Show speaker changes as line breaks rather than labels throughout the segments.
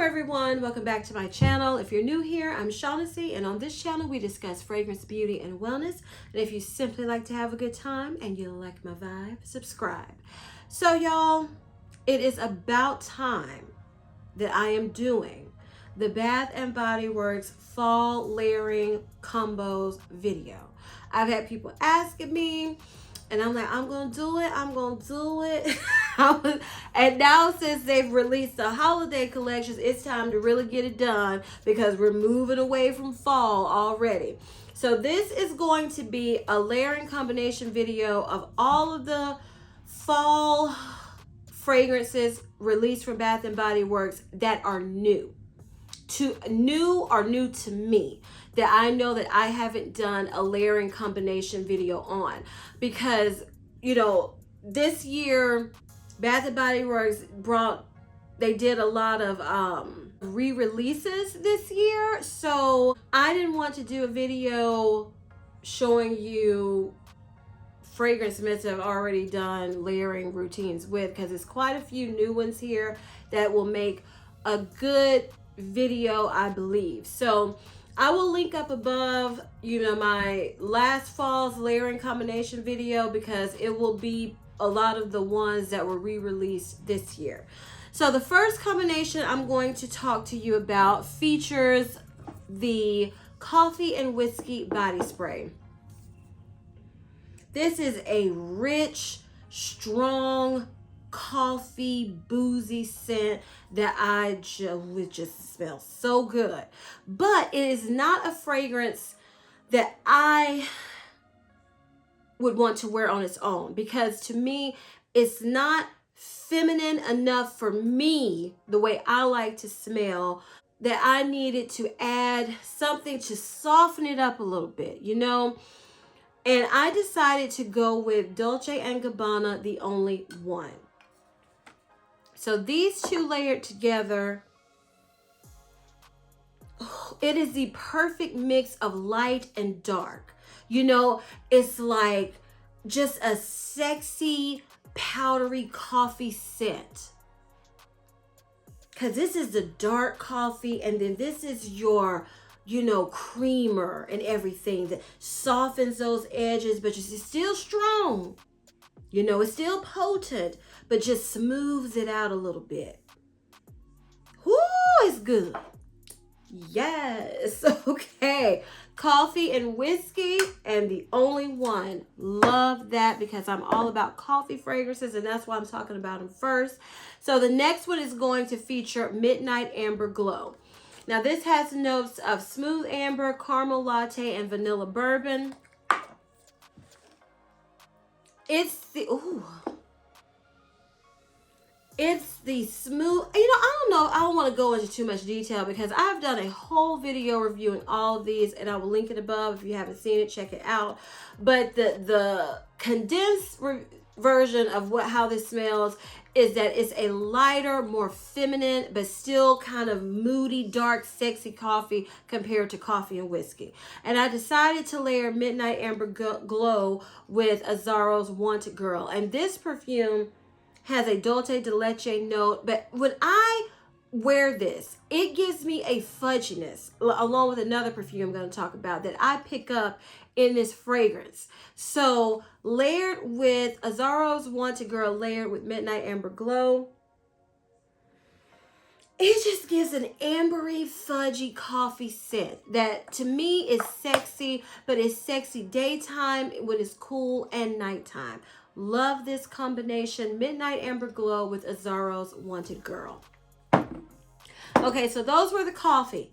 everyone, welcome back to my channel. If you're new here, I'm Shaughnessy, and on this channel we discuss fragrance, beauty, and wellness. And if you simply like to have a good time and you like my vibe, subscribe. So y'all, it is about time that I am doing the Bath & Body Works fall layering combos video. I've had people asking me, and I'm like, I'm gonna do it. And now since they've released the holiday collections, it's time to really get it done because we're moving away from fall already. So this is going to be a layering combination video of all of the fall fragrances released from Bath & Body Works that are new to me, that I know that I haven't done a layering combination video on, because you know this year Bath & Body Works did a lot of re-releases this year, so I didn't want to do a video showing you fragrance mitts I've already done layering routines with, because there's quite a few new ones here that will make a good video, I believe. So I will link up above, my last fall's layering combination video, because it will be a lot of the ones that were re-released this year. So the first combination I'm going to talk to you about features the Coffee and Whiskey Body Spray. This is a rich, strong, coffee, boozy scent that would just smell so good. But it is not a fragrance that I would want to wear on its own, because to me, it's not feminine enough for me, the way I like to smell, that I needed to add something to soften it up a little bit, And I decided to go with Dolce & Gabbana, The Only One. So these two layered together, it is the perfect mix of light and dark. It's like just a sexy, powdery coffee scent. Because this is the dark coffee, and then this is your creamer and everything that softens those edges, but it's still strong. It's still potent, but just smooths it out a little bit. Whoo, it's good. Yes. Okay. Coffee and Whiskey and The Only One. Love that, because I'm all about coffee fragrances, and that's why I'm talking about them first. So the next one is going to feature Midnight Amber Glow. Now this has notes of smooth amber, caramel latte, and vanilla bourbon. It's the smooth, I don't know, I don't want to go into too much detail, because I've done a whole video reviewing all of these, and I will link it above. If you haven't seen it, check it out. But the condensed version of how this smells is that it's a lighter, more feminine, but still kind of moody, dark, sexy coffee compared to Coffee and Whiskey. And I decided to layer Midnight Amber Glow with Azzaro's Wanted Girl. And this perfume has a dulce de leche note, but when I wear this, it gives me a fudginess, along with another perfume I'm going to talk about that I pick up in this fragrance. So layered with Azzaro's Wanted Girl, layered with Midnight Amber Glow, it just gives an ambery, fudgy coffee scent that to me is sexy, but it's sexy daytime when it's cool, and nighttime. Love this combination, Midnight Amber Glow with Azzaro's Wanted Girl. Okay, so those were the coffee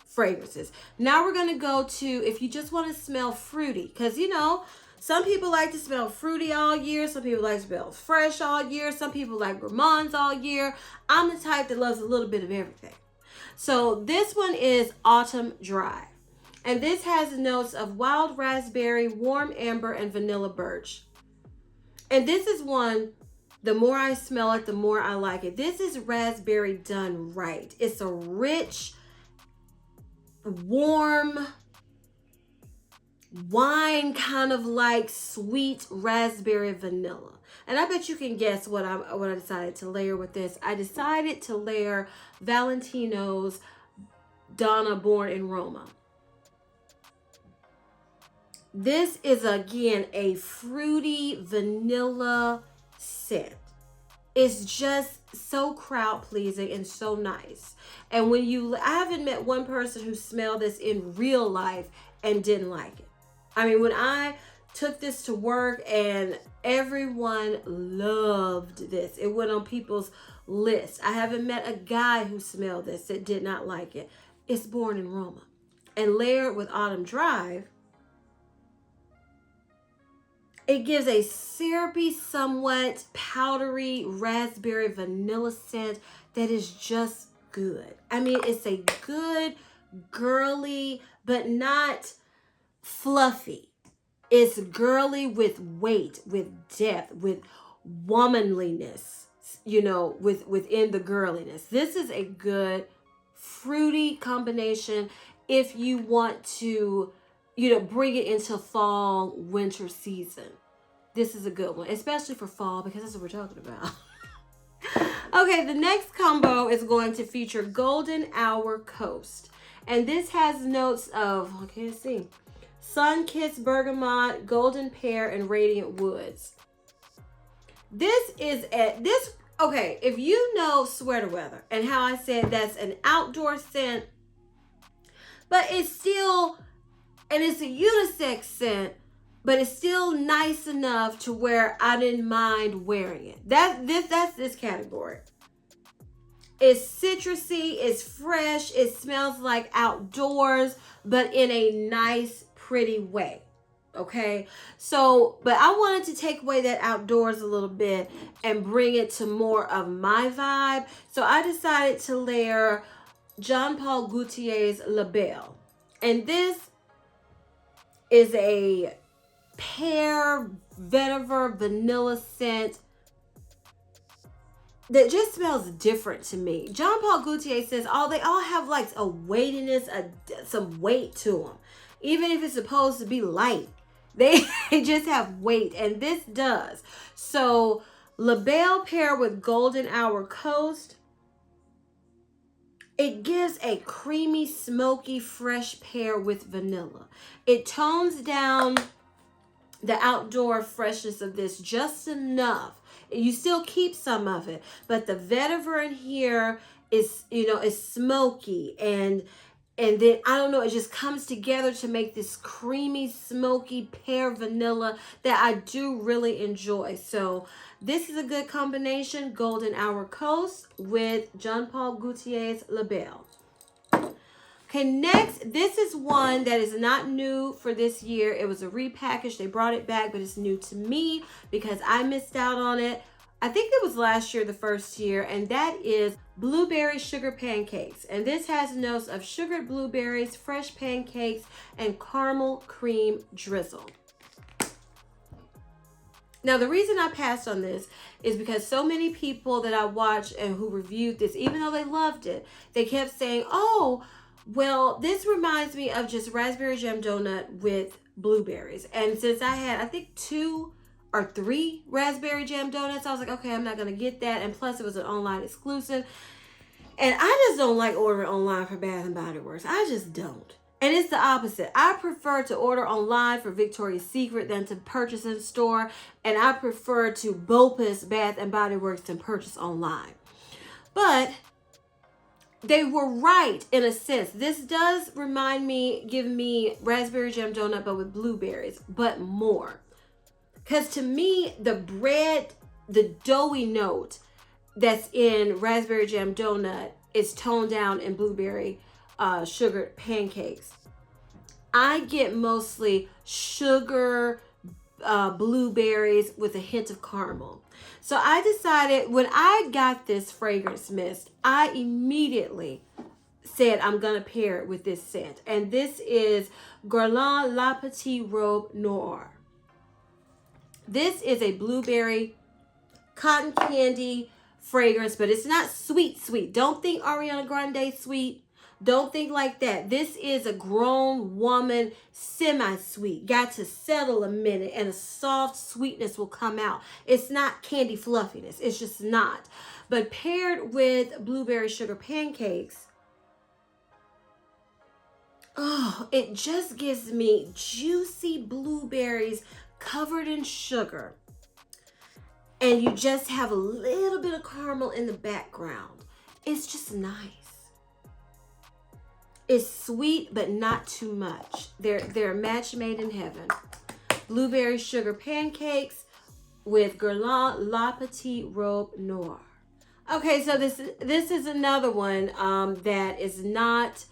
fragrances. Now we're going to go to, if you just want to smell fruity, because some people like to smell fruity all year, some people like to smell fresh all year, some people like gourmands all year. I'm the type that loves a little bit of everything. So this one is Autumn Dry, and this has notes of wild raspberry, warm amber, and vanilla birch. And this is one, the more I smell it, the more I like it. This is raspberry done right. It's a rich, warm, wine kind of like sweet raspberry vanilla. And I bet you can guess what I decided to layer with this. I decided to layer Valentino's Donna Born in Roma. This is, again, a fruity vanilla scent. It's just so crowd pleasing and so nice. And I haven't met one person who smelled this in real life and didn't like it. I mean, when I took this to work, and everyone loved this. It went on people's list. I haven't met a guy who smelled this that did not like it. It's Born in Roma. And layered with Autumn Drive, it gives a syrupy, somewhat powdery raspberry vanilla scent that is just good. I mean, it's a good, girly, but not fluffy. It's girly with weight, with depth, with womanliness, within the girliness. This is a good fruity combination if you want to, bring it into fall, winter season. This is a good one, especially for fall, because that's what we're talking about. Okay, the next combo is going to feature Golden Hour Coast. And this has notes of, I can't see, Sun-Kissed Bergamot, Golden Pear, and Radiant Woods. Okay, if you know sweater weather and how I said that's an outdoor scent, but it's still, and it's a unisex scent, but it's still nice enough to where I didn't mind wearing it. That's this category. It's citrusy, it's fresh, it smells like outdoors, but in a nice, pretty way. Okay, so, but I wanted to take away that outdoors a little bit and bring it to more of my vibe. So I decided to layer Jean Paul Gaultier's La Belle. And this is a pear, vetiver, vanilla scent that just smells different to me. Jean Paul Gaultier says, they all have like a weightiness, some weight to them. Even if it's supposed to be light, they just have weight, and this does. So La Belle paired with Golden Hour Coast, it gives a creamy, smoky, fresh pear with vanilla. It tones down the outdoor freshness of this just enough. You still keep some of it, but the vetiver in here is, is smoky, and then, I don't know, it just comes together to make this creamy, smoky pear vanilla that I do really enjoy. So this is a good combination, Golden Hour Coast with Jean Paul Gaultier's La Belle. Okay, next, this is one that is not new for this year. It was a repackage. They brought it back, but it's new to me because I missed out on it. I think it was last year, the first year, and that is Blueberry Sugar Pancakes. And this has notes of sugared blueberries, fresh pancakes, and caramel cream drizzle. Now, the reason I passed on this is because so many people that I watched and who reviewed this, even though they loved it, they kept saying, oh, well, this reminds me of just raspberry jam donut with blueberries. And since I had, I think, 2 or 3 raspberry jam donuts, I was like, okay, I'm not going to get that. And plus, it was an online exclusive. And I just don't like ordering online for Bath & Body Works. I just don't. And it's the opposite. I prefer to order online for Victoria's Secret than to purchase in store. And I prefer to BOPUS Bath & Body Works than purchase online. But they were right in a sense. This does give me raspberry jam donut, but with blueberries, but more. Because to me, the bread, the doughy note that's in raspberry jam donut is toned down in blueberry sugared pancakes. I get mostly sugar, blueberries with a hint of caramel. So I decided when I got this fragrance mist, I immediately said I'm going to pair it with this scent. And this is Guerlain La Petite Robe Noire. This is a blueberry cotton candy fragrance, but it's not sweet. Don't think Ariana Grande sweet. Don't think like that. This is a grown woman semi-sweet. Got to settle a minute and a soft sweetness will come out. It's not candy fluffiness. It's just not. But paired with blueberry sugar pancakes, oh, it just gives me juicy blueberries covered in sugar. And you just have a little bit of caramel in the background. It's just nice. It's sweet, but not too much. They're a match made in heaven. Blueberry sugar pancakes with Guerlain La Petite Robe Noire. Okay, so this is another one that is not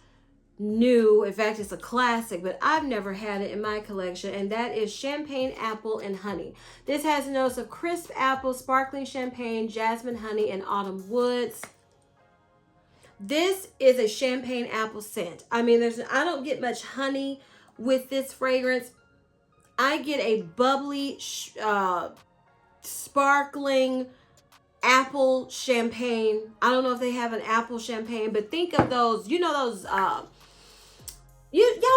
new. In fact, it's a classic, but I've never had it in my collection, and that is champagne apple and honey. This has notes of crisp apple, sparkling champagne, jasmine honey, and autumn woods. This is a champagne apple scent. I mean, I don't get much honey with this fragrance. I get a bubbly, sparkling apple champagne. I don't know if they have an apple champagne, but think of those, you know, those, y'all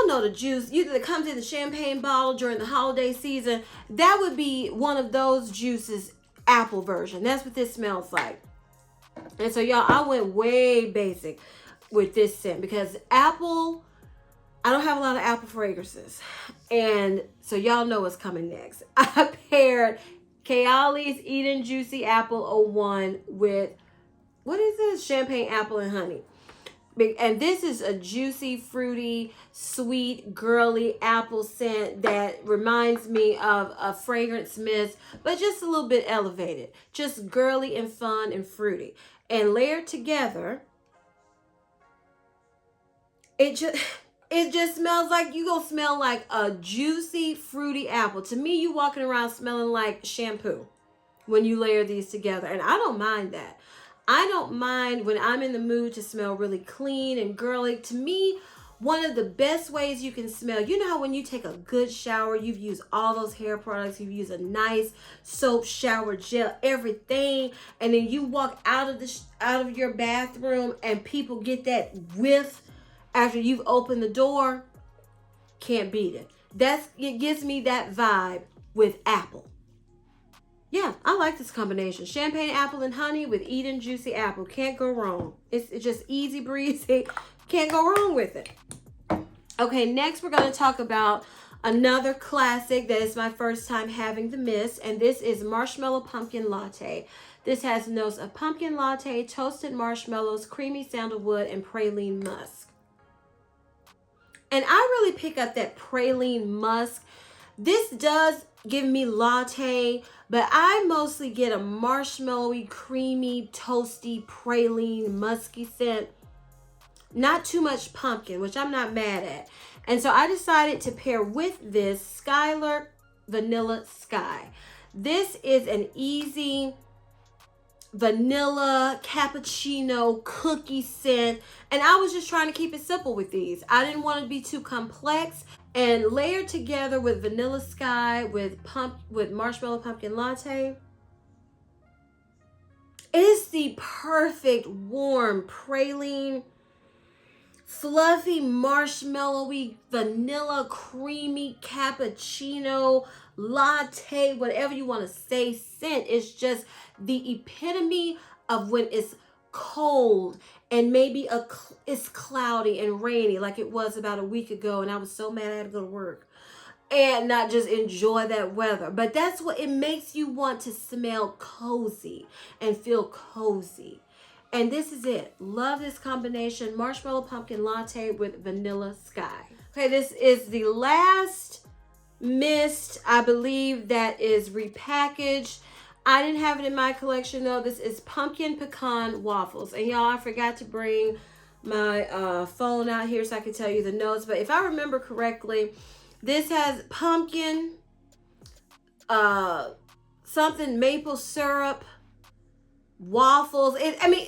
know the juice that comes in the champagne bottle during the holiday season. That would be one of those juices, apple version. That's what this smells like. And so, y'all, I went way basic with this scent because apple, I don't have a lot of apple fragrances. And so y'all know what's coming next. I paired Kayali's Eden Juicy Apple 01 with, what is this? Champagne apple and honey. And this is a juicy, fruity, sweet, girly apple scent that reminds me of a fragrance mist, but just a little bit elevated. Just girly and fun and fruity. And layered together, it just smells like you gonna smell like a juicy, fruity apple. To me, you walking around smelling like shampoo when you layer these together. And I don't mind that. I don't mind when I'm in the mood to smell really clean and girly. To me, one of the best ways you can smell, you know how when you take a good shower, you've used all those hair products, you've used a nice soap, shower gel, everything, and then you walk out of your bathroom and people get that whiff after you've opened the door. Can't beat it. It gives me that vibe with apple. Yeah, I like this combination. Champagne apple and honey with Eden Juicy Apple. Can't go wrong. It's just easy breezy. Can't go wrong with it. Okay, next we're going to talk about another classic that is my first time having the mist, and this is Marshmallow Pumpkin Latte. This has notes of pumpkin latte, toasted marshmallows, creamy sandalwood, and praline musk. And I really pick up that praline musk. This does give me latte, but I mostly get a marshmallowy, creamy, toasty, praline, musky scent. Not too much pumpkin, which I'm not mad at. And so I decided to pair with this Skylark Vanilla Sky. This is an easy vanilla cappuccino cookie scent, and I was just trying to keep it simple with these. I didn't want to be too complex. And layered together with Vanilla Sky with Marshmallow Pumpkin Latte, it is the perfect warm praline, fluffy, marshmallowy, vanilla, creamy, cappuccino, latte, whatever you want to say, scent. It's just the epitome of when it's cold and maybe it's cloudy and rainy like it was about a week ago, and I was so mad I had to go to work and not just enjoy that weather. But that's what it makes you want to smell cozy and feel cozy. And this is it. Love this combination. Marshmallow Pumpkin Latte with Vanilla Sky. Okay, this is the last mist, I believe, that is repackaged. I didn't have it in my collection though. This is Pumpkin Pecan Waffles. And y'all, I forgot to bring my phone out here so I can tell you the notes. But if I remember correctly, this has pumpkin, something maple syrup, waffles. I mean,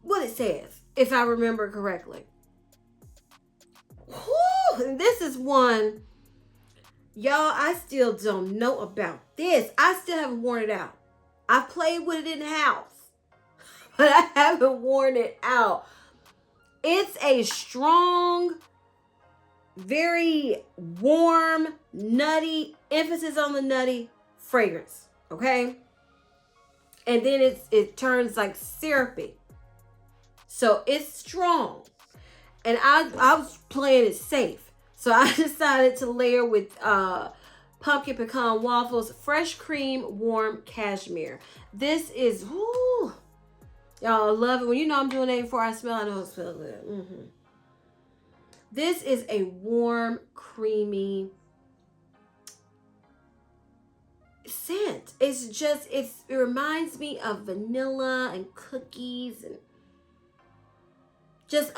what it says, if I remember correctly. Whew, and this is one, y'all, I still don't know about this. I still haven't worn it out. I've played with it in the house, but I haven't worn it out. It's a strong, very warm, nutty, emphasis on the nutty fragrance. Okay. And then it turns like syrupy. So it's strong. And I was playing it safe. So I decided to layer with pumpkin pecan waffles, fresh cream, warm cashmere. This is, ooh, y'all love it. When you know I'm doing it before I smell, I know it smells good. Mm-hmm. This is a warm, creamy scent. It's just, it reminds me of vanilla and cookies and just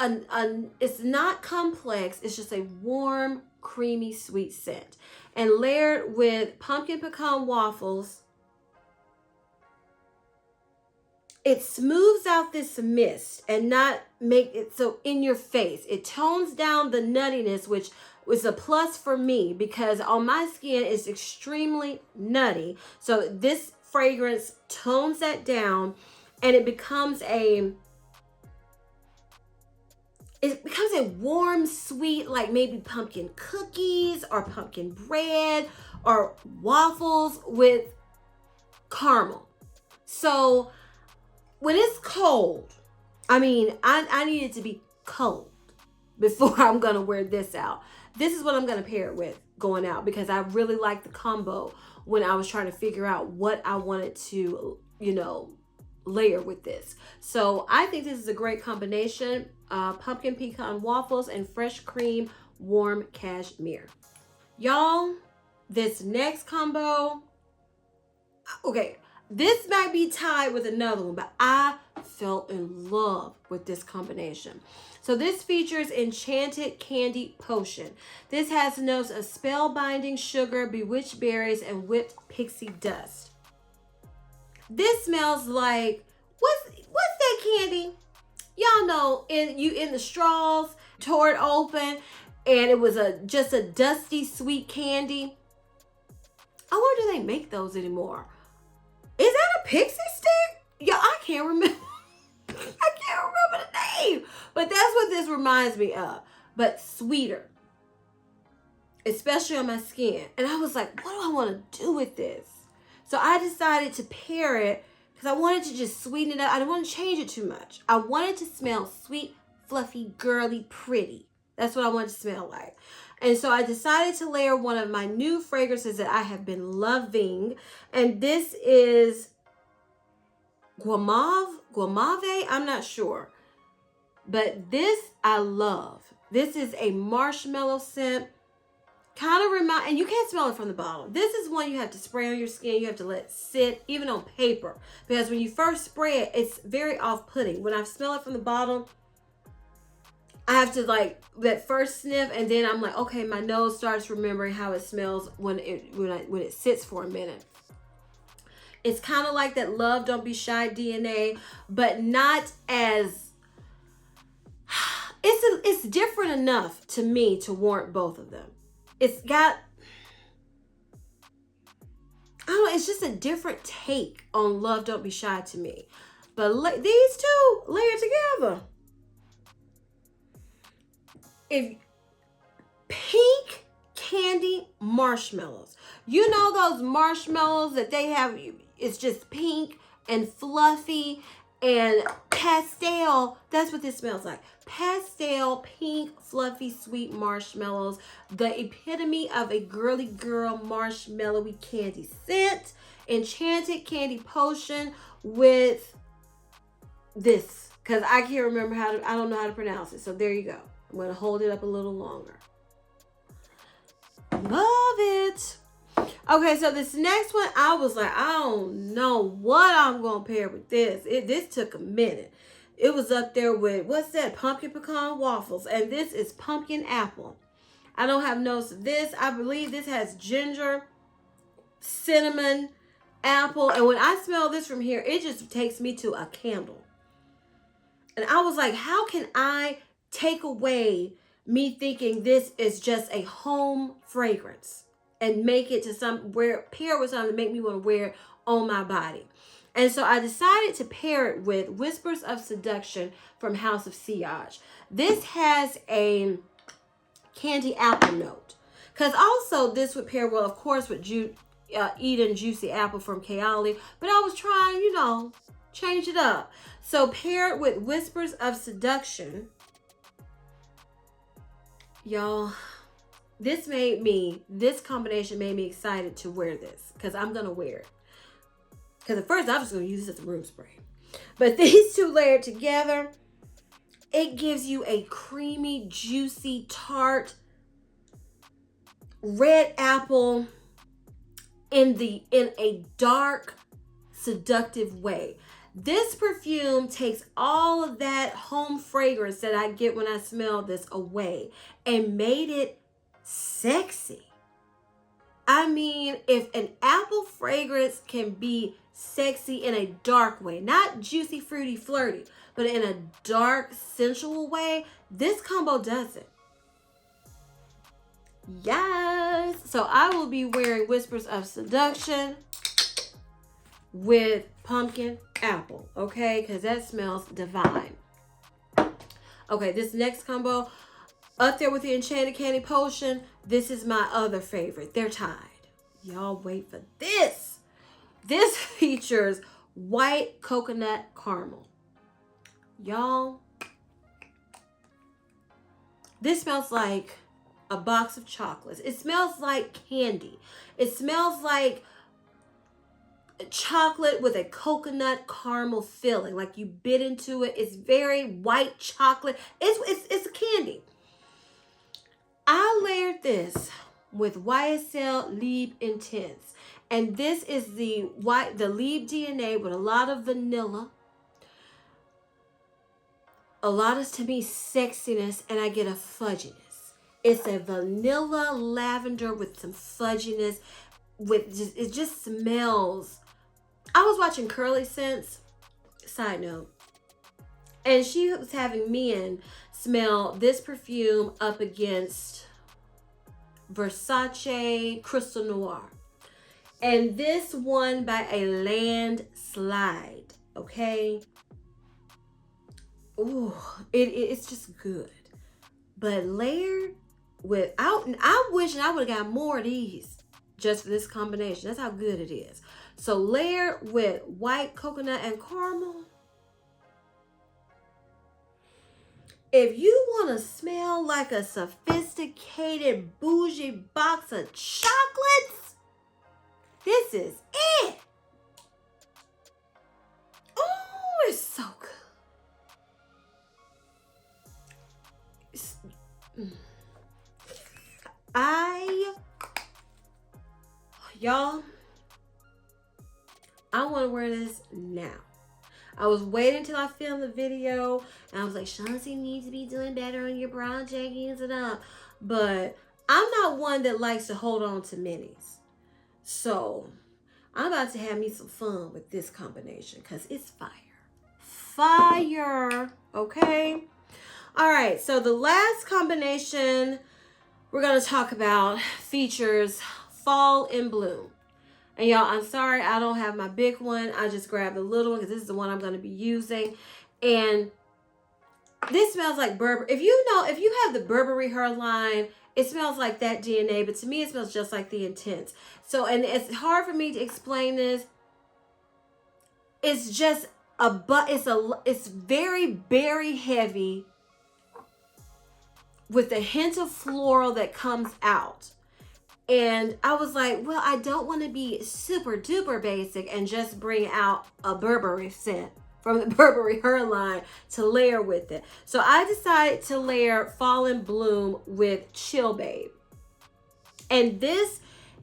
it's not complex. It's just a warm, creamy, sweet scent. And layered with pumpkin pecan waffles, it smooths out this mist and not make it so in your face. It tones down the nuttiness, which was a plus for me because on my skin it's extremely nutty. So this fragrance tones that down and it becomes a warm, sweet, like maybe pumpkin cookies or pumpkin bread or waffles with caramel. So when it's cold, I need it to be cold before I'm going to wear this out. This is what I'm going to pair it with going out because I really like the combo when I was trying to figure out what I wanted to, layer with this. So I think this is a great combination. Pumpkin pecan waffles and fresh cream warm cashmere. Y'all, this next combo, okay, this might be tied with another one, but I fell in love with this combination. So this features Enchanted Candy Potion. This has notes of spellbinding sugar, bewitched berries, and whipped pixie dust. This smells like, what's that candy? Y'all know, in the straws, tore it open, and it was just a dusty, sweet candy. I wonder do they make those anymore? Is that a pixie stick? Yeah, I can't remember. I can't remember the name. But that's what this reminds me of. But sweeter. Especially on my skin. And I was like, what do I want to do with this? So I decided to pair it because I wanted to just sweeten it up. I didn't want to change it too much. I wanted to smell sweet, fluffy, girly, pretty. That's what I wanted to smell like. And so I decided to layer one of my new fragrances that I have been loving. And this is Guamave. I'm not sure. But this I love. This is a marshmallow scent. And you can't smell it from the bottle. This is one you have to spray on your skin. You have to let it sit, even on paper. Because when you first spray it, it's very off-putting. When I smell it from the bottle, I have to that first sniff, and then I'm like, okay, my nose starts remembering how it smells when it sits for a minute. It's kind of like that Love Don't Be Shy DNA, but not as, it's different enough to me to warrant both of them. It's got, I don't know, it's just a different take on Love Don't Be Shy to me. But these two layered together. If pink candy marshmallows, you know those marshmallows that they have, it's just pink and fluffy and pastel. That's what this smells like. Pastel, pink, fluffy, sweet marshmallows. The epitome of a girly girl marshmallowy candy scent. Enchanted Candy Potion with this. Because I can't remember I don't know how to pronounce it. So there you go. I'm going to hold it up a little longer. Love it. Okay, so this next one, I was like, I don't know what I'm going to pair with this. This took a minute. It was up there with, what's that? Pumpkin pecan waffles. And this is pumpkin apple. I don't have notes of this. I believe this has ginger, cinnamon, apple. And when I smell this from here, it just takes me to a candle. And I was like, how can I take away me thinking this is just a home fragrance and make it to pair with something to make me want to wear it on my body? And so I decided to pair it with Whispers of Seduction from House of Sillage. This has a candy apple note. Because also this would pair well, of course, with Eden Juicy Apple from Kayali. But I was trying, you know, change it up. So pair it with Whispers of Seduction. Y'all, this combination made me excited to wear this. Because I'm going to wear it. Because at first I was just going to use this as a room spray. But these two layered together, it gives you a creamy, juicy, tart, red apple in a dark, seductive way. This perfume takes all of that home fragrance that I get when I smell this away and made it sexy. I mean, if an apple fragrance can be sexy in a dark way, not juicy, fruity, flirty, but in a dark, sensual way, this combo does it. Yes. So I will be wearing Whispers of Seduction with pumpkin apple, okay? Because that smells divine. Okay, this next combo, up there with the Enchanted Candy Potion, this is my other favorite. They're tied. Y'all wait for this. This features white coconut caramel. Y'all, this smells like a box of chocolates. It smells like candy. It smells like chocolate with a coconut caramel filling. Like you bit into it. It's very white chocolate. It's a candy. I layered this with YSL Lieb Intense. And this is the Lieb DNA with a lot of vanilla. A lot of, to me, sexiness, and I get a fudginess. It's a vanilla lavender with some fudginess. It just smells. I was watching Curly Scents, side note, and she was having men smell this perfume up against Versace Crystal Noir. And this won by a landslide, okay? Ooh, it's just good. But layered with, I wish I would have got more of these just for this combination. That's how good it is. So layered with white coconut and caramel. If you want to smell like a sophisticated bougie box of chocolates, this is it. Oh, it's so good. Y'all, I want to wear this now. I was waiting till I filmed the video, and I was like, Shaughnessy needs to be doing better on your project, it up. But I'm not one that likes to hold on to minis. So I'm about to have me some fun with this combination because it's fire. Fire, okay? All right, so the last combination we're going to talk about features Fall in Bloom. And y'all, I'm sorry I don't have my big one. I just grabbed the little one because this is the one I'm going to be using. And this smells like Burberry. If you have the Burberry hairline, it smells like that DNA. But to me, it smells just like the Intense. So, and it's hard for me to explain this. It's just it's very berry heavy with a hint of floral that comes out. And I was like, well, I don't want to be super duper basic and just bring out a Burberry scent from the Burberry hairline to layer with it. So I decided to layer Fall in Bloom with Chill Babe. And this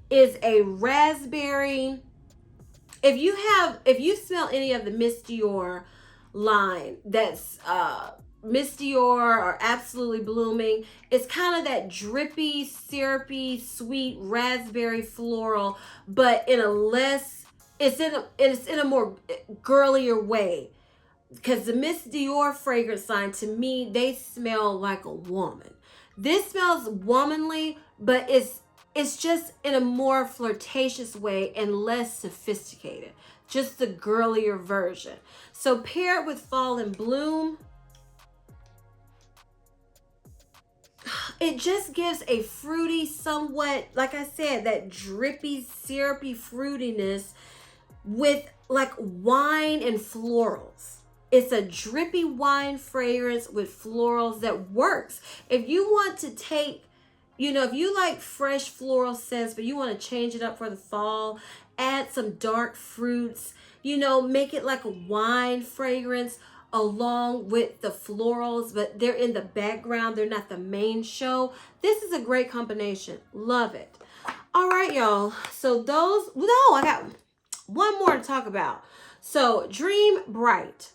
is a raspberry. If you smell any of the Miss Dior line, that's Miss Dior or Absolutely Blooming, it's kind of that drippy, syrupy, sweet raspberry floral, but in a less, it's in a more girlier way. Because the Miss Dior fragrance line, to me, they smell like a woman. This smells womanly, but it's just in a more flirtatious way and less sophisticated. just the girlier version. So pair it with Fall and Bloom. It just gives a fruity, somewhat, like I said, that drippy, syrupy fruitiness with like wine and florals. It's a drippy wine fragrance with florals that works. If you want to take, if you like fresh floral scents, but you want to change it up for the fall, add some dark fruits, make it like a wine fragrance along with the florals, but they're in the background. They're not the main show. This is a great combination. Love it. All right, y'all. So I got one more to talk about. So Dream Bright.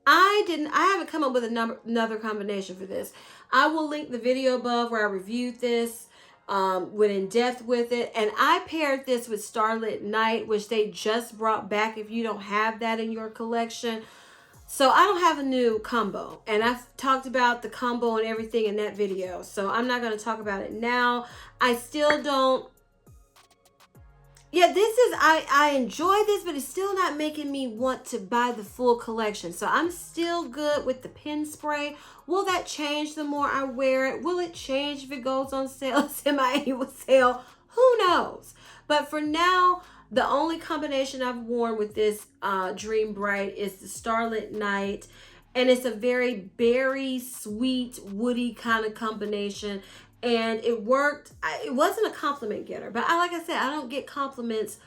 I haven't come up with another combination for this. I will link the video above where I reviewed this, went in depth with it. And I paired this with Starlit Night, which they just brought back if you don't have that in your collection. So I don't have a new combo. And I've talked about the combo and everything in that video. So I'm not going to talk about it now. I still don't. Yeah, I enjoy this, but it's still not making me want to buy the full collection. So I'm still good with the pen spray. Will that change the more I wear it? Will it change if it goes on sale, semi-annual sale? Who knows? But for now, the only combination I've worn with this Dream Bright is the Starlit Night. And it's a very berry, sweet, woody kind of combination. And it worked. It wasn't a compliment getter, but like I said, I don't get compliments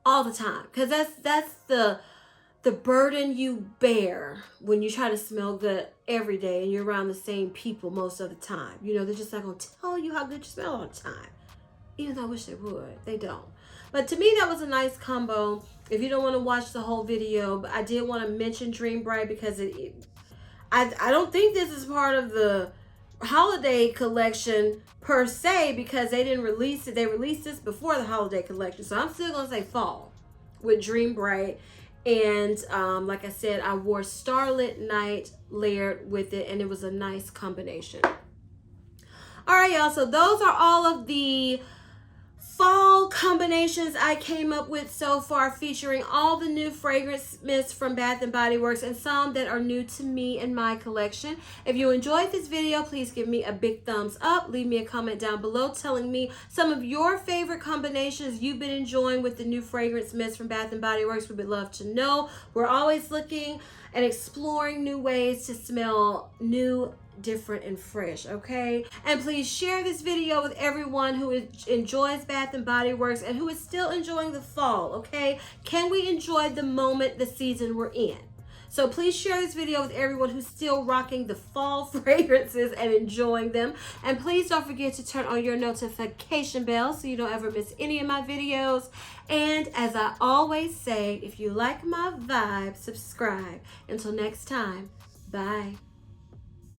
all the time, because that's the burden you bear when you try to smell good every day and you're around the same people most of the time. They're just not going to tell you how good you smell all the time, even though I wish they would. They don't. But to me, that was a nice combo. If you don't want to watch the whole video, but I did want to mention Dream Bright because I don't think this is part of the holiday collection per se, because they didn't release it. They released this before the holiday collection. So I'm still going to say fall with Dream Bright. And like I said, I wore Starlit Night layered with it, and it was a nice combination. All right, y'all. So those are all of the fall combinations I came up with so far, featuring all the new fragrance mists from Bath & Body Works and some that are new to me and my collection. If you enjoyed this video, please give me a big thumbs up. Leave me a comment down below telling me some of your favorite combinations you've been enjoying with the new fragrance mists from Bath & Body Works. We would love to know. We're always looking and exploring new ways to smell new, different, and fresh, okay? And please share this video with everyone who enjoys Bath & Body Works and who is still enjoying the fall, okay? Can we enjoy the moment, the season we're in? So please share this video with everyone who's still rocking the fall fragrances and enjoying them. And please don't forget to turn on your notification bell so you don't ever miss any of my videos. And as I always say, if you like my vibe, subscribe. Until next time, bye.